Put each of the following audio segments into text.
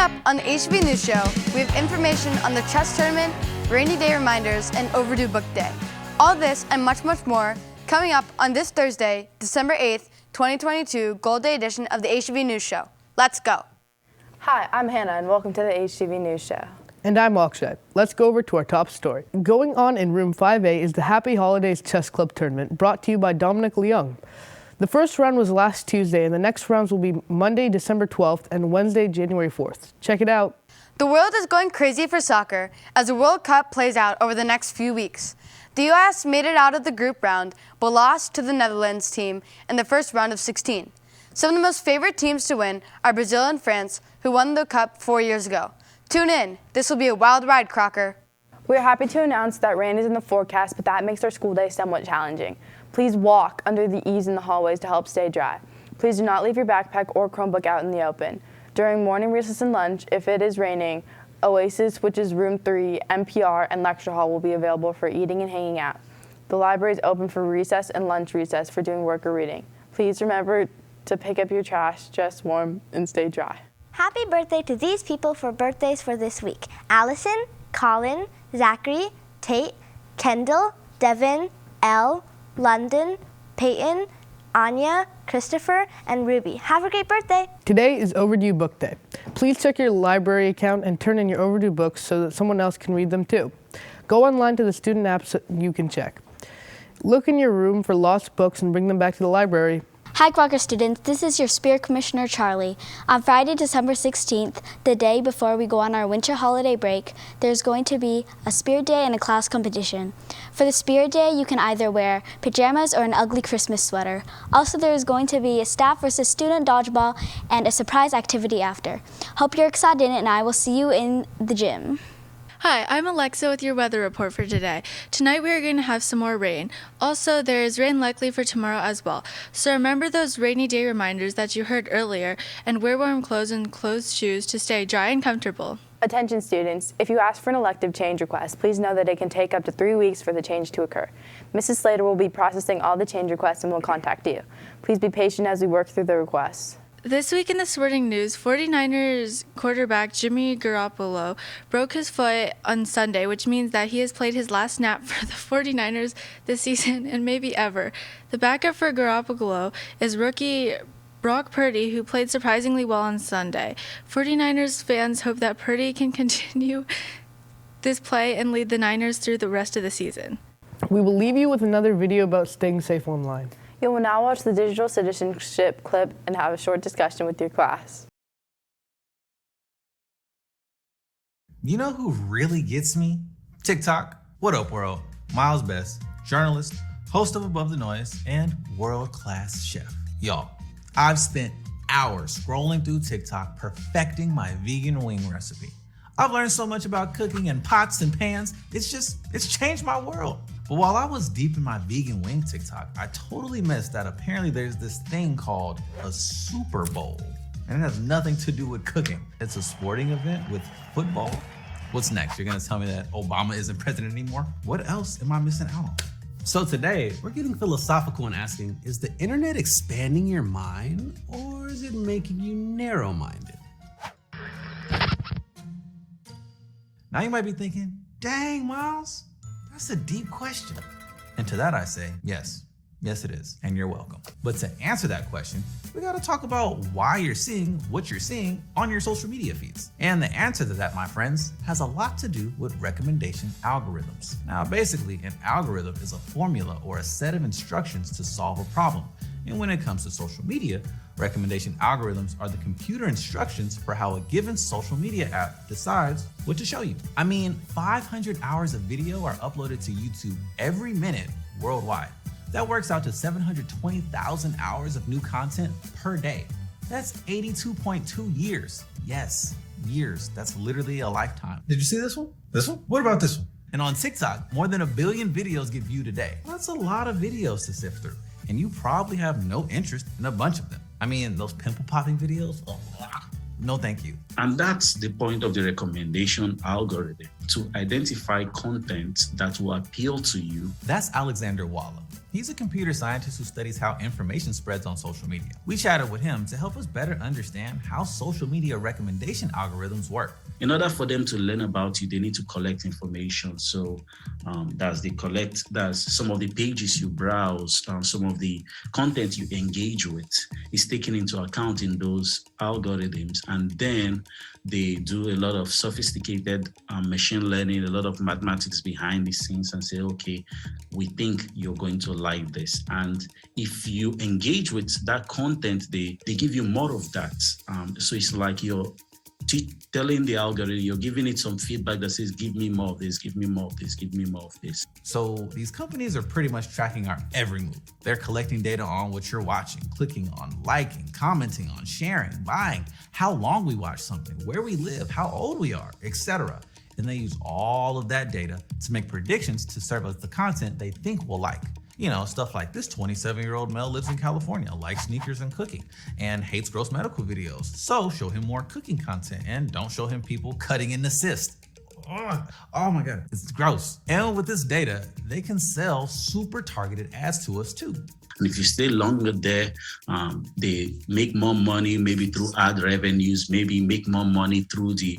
up on the HTV News Show, we have information on the chess tournament, rainy day reminders, and overdue book day. All this and much, much more coming up on this Thursday, December 8th, 2022, Gold Day edition of the HTV News Show. Let's go. Hi, I'm Hannah, and welcome to the HTV News Show. And I'm Akshay. Let's go over to our top story. Going on in room 5A is the Happy Holidays Chess Club tournament, brought to you by Dominic Leung. The first round was last Tuesday, and the next rounds will be Monday, December 12th, and Wednesday, January 4th. Check it out. The world is going crazy for soccer as the World Cup plays out over the next few weeks. The U.S. made it out of the group round, but lost to the Netherlands team in the first round of 16. Some of the most favorite teams to win are Brazil and France, who won the Cup 4 years ago. Tune in. This will be a wild ride, Crocker. We're happy to announce that rain is in the forecast, but that makes our school day somewhat challenging. Please walk under the eaves in the hallways to help stay dry. Please do not leave your backpack or Chromebook out in the open. During morning recess and lunch, if it is raining, Oasis, which is room 3, NPR, and lecture hall will be available for eating and hanging out. The library is open for recess and lunch recess for doing work or reading. Please remember to pick up your trash, dress warm, and stay dry. Happy birthday to these people for birthdays for this week. Allison, Colin, Zachary, Tate, Kendall, Devin, Elle, London, Peyton, Anya, Christopher, and Ruby. Have a great birthday. Today is Overdue Book Day. Please check your library account and turn in your overdue books so that someone else can read them too. Go online to the student app so you can check. Look in your room for lost books and bring them back to the library. Hi Crocker students, this is your Spirit Commissioner Charlie. On Friday, December 16th, the day before we go on our winter holiday break, there's going to be a Spirit Day and a class competition. For the Spirit Day, you can either wear pajamas or an ugly Christmas sweater. Also, there is going to be a staff versus student dodgeball and a surprise activity after. Hope you're excited and I will see you in the gym. Hi, I'm Alexa with your weather report for today. Tonight we are going to have some more rain. Also, there is rain likely for tomorrow as well. So remember those rainy day reminders that you heard earlier and wear warm clothes and closed shoes to stay dry and comfortable. Attention students, if you ask for an elective change request, please know that it can take up to 3 weeks for the change to occur. Mrs. Slater will be processing all the change requests and will contact you. Please be patient as we work through the requests. This week in the sporting news, 49ers quarterback Jimmy Garoppolo broke his foot on Sunday, which means that he has played his last snap for the 49ers this season and maybe ever. The backup for Garoppolo is rookie Brock Purdy, who played surprisingly well on Sunday. 49ers fans hope that Purdy can continue this play and lead the Niners through the rest of the season. We will leave you with another video about staying safe online. You will now watch the digital citizenship clip and have a short discussion with your class. You know who really gets me? TikTok. What up, world? Miles Best, journalist, host of Above the Noise, and world-class chef. Y'all, I've spent hours scrolling through TikTok perfecting my vegan wing recipe. I've learned so much about cooking in pots and pans, it's changed my world. But while I was deep in my vegan wing TikTok, I totally missed that apparently there's this thing called a Super Bowl. And it has nothing to do with cooking. It's a sporting event with football. What's next? You're gonna tell me that Obama isn't president anymore? What else am I missing out on? So today, we're getting philosophical and asking, is the internet expanding your mind or is it making you narrow-minded? Now you might be thinking, dang, Miles, that's a deep question. And to that I say, yes it is, and you're welcome. But to answer that question, we gotta talk about why you're seeing what you're seeing on your social media feeds. And the answer to that, my friends, has a lot to do with recommendation algorithms. Now, basically, an algorithm is a formula or a set of instructions to solve a problem. And when it comes to social media, recommendation algorithms are the computer instructions for how a given social media app decides what to show you. I mean, 500 hours of video are uploaded to YouTube every minute worldwide. That works out to 720,000 hours of new content per day. That's 82.2 years. Yes, years. That's literally a lifetime. Did you see this one? This one? What about this one? And on TikTok, more than 1 billion videos get viewed a day. That's a lot of videos to sift through. And you probably have no interest in a bunch of them. I mean, those pimple popping videos, no thank you. And that's the point of the recommendation algorithm, to identify content that will appeal to you. That's Alexander Walla. He's a computer scientist who studies how information spreads on social media. We chatted with him to help us better understand how social media recommendation algorithms work. In order for them to learn about you, they need to collect information. So that's some of the pages you browse, some of the content you engage with is taken into account in those algorithms. And then they do a lot of sophisticated machine learning, a lot of mathematics behind the scenes, and say, okay, we think you're going to like this. And if you engage with that content, they give you more of that. So it's like you're telling the algorithm, you're giving it some feedback that says, give me more of this, give me more of this, give me more of this. So these companies are pretty much tracking our every move. They're collecting data on what you're watching, clicking on, liking, commenting on, sharing, buying, how long we watch something, where we live, how old we are, etc. And they use all of that data to make predictions to serve us the content they think we'll like. You know, stuff like this 27-year-old male lives in California, likes sneakers and cooking, and hates gross medical videos. So show him more cooking content and don't show him people cutting in the cyst. Oh my God, it's gross. And with this data, they can sell super targeted ads to us too. And if you stay longer there, they make more money, maybe through ad revenues, maybe make more money through the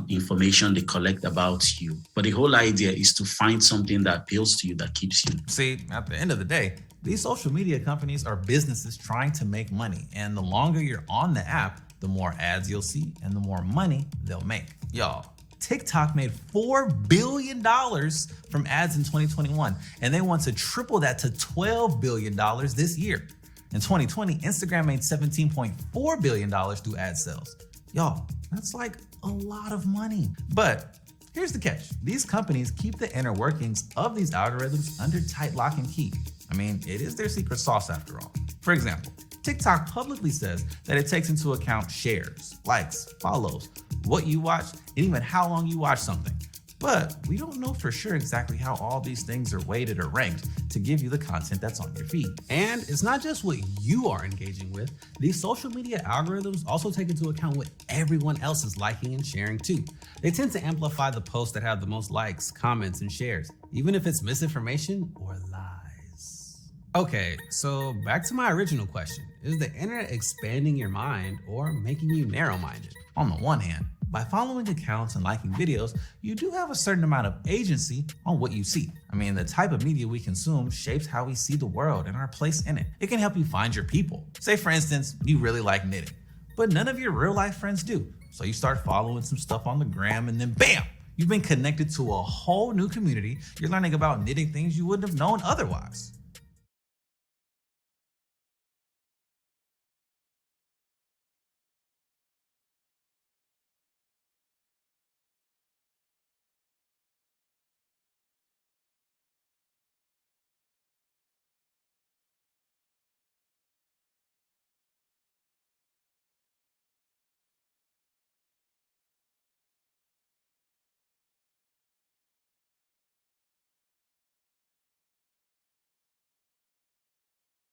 information they collect about you. But the whole idea is to find something that appeals to you, that keeps you. See, at the end of the day, these social media companies are businesses trying to make money. And the longer you're on the app, the more ads you'll see and the more money they'll make. Y'all, TikTok made $4 billion from ads in 2021, and they want to triple that to $12 billion this year. In 2020, Instagram made $17.4 billion through ad sales. Y'all, that's like a lot of money. But here's the catch. These companies keep the inner workings of these algorithms under tight lock and key. I mean, it is their secret sauce after all. For example, TikTok publicly says that it takes into account shares, likes, follows, what you watch, and even how long you watch something. But we don't know for sure exactly how all these things are weighted or ranked to give you the content that's on your feed. And it's not just what you are engaging with. These social media algorithms also take into account what everyone else is liking and sharing too. They tend to amplify the posts that have the most likes, comments, and shares, even if it's misinformation or lies. Okay, so back to my original question. Is the internet expanding your mind or making you narrow-minded? On the one hand, by following accounts and liking videos, you do have a certain amount of agency on what you see. I mean, the type of media we consume shapes how we see the world and our place in it. It can help you find your people. Say, for instance, you really like knitting, but none of your real life friends do. So you start following some stuff on the gram and then bam, you've been connected to a whole new community. You're learning about knitting things you wouldn't have known otherwise.